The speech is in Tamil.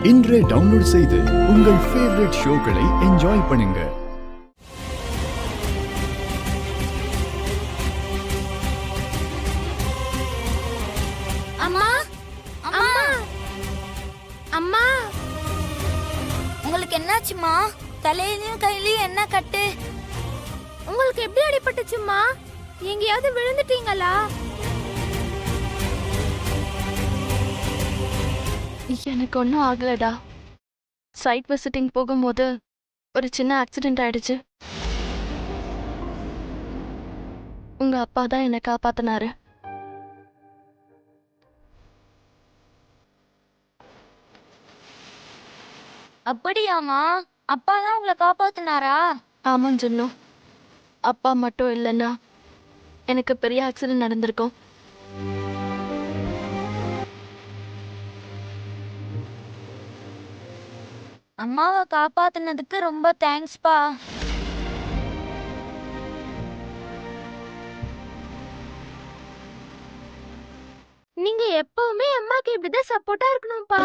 இன்றே டவுன்லோட் செய்து உங்கள் ஃபேவரட் ஷோக்களை என்ஜாய் பண்ணுங்க. அம்மா அம்மா அம்மா, உங்களுக்கு என்னாச்சுமா? தலையிலயும் கையிலயும் என்ன கட்டு? உங்களுக்கு எப்படி அடிபட்டுச்சுமா? எங்கேயாவது விழுந்துட்டீங்களா? எனக்கு ஒன்றும் ஆகலடா. சைட் விசிட்டிங் போகும்போது ஒரு சின்ன ஆக்சிடென்ட் ஆயிடுச்சு. உங்க அப்பா தான் என்னை காப்பாத்தினாரு. அப்படியாமா? அப்பா தான் உங்களை காப்பாத்தினாரா? ஆமாம் ஜுன்னு. அப்பா மட்டும் இல்லைன்னா எனக்கு பெரிய ஆக்சிடென்ட் நடந்திருக்கும். அம்மாவை காப்பாத்தினதுக்கு ரொம்ப தேங்க்ஸ்பா. நீங்க எப்பவுமே அம்மாக்கு இப்படிதான் சப்போர்ட்டா இருக்கணும்ப்பா.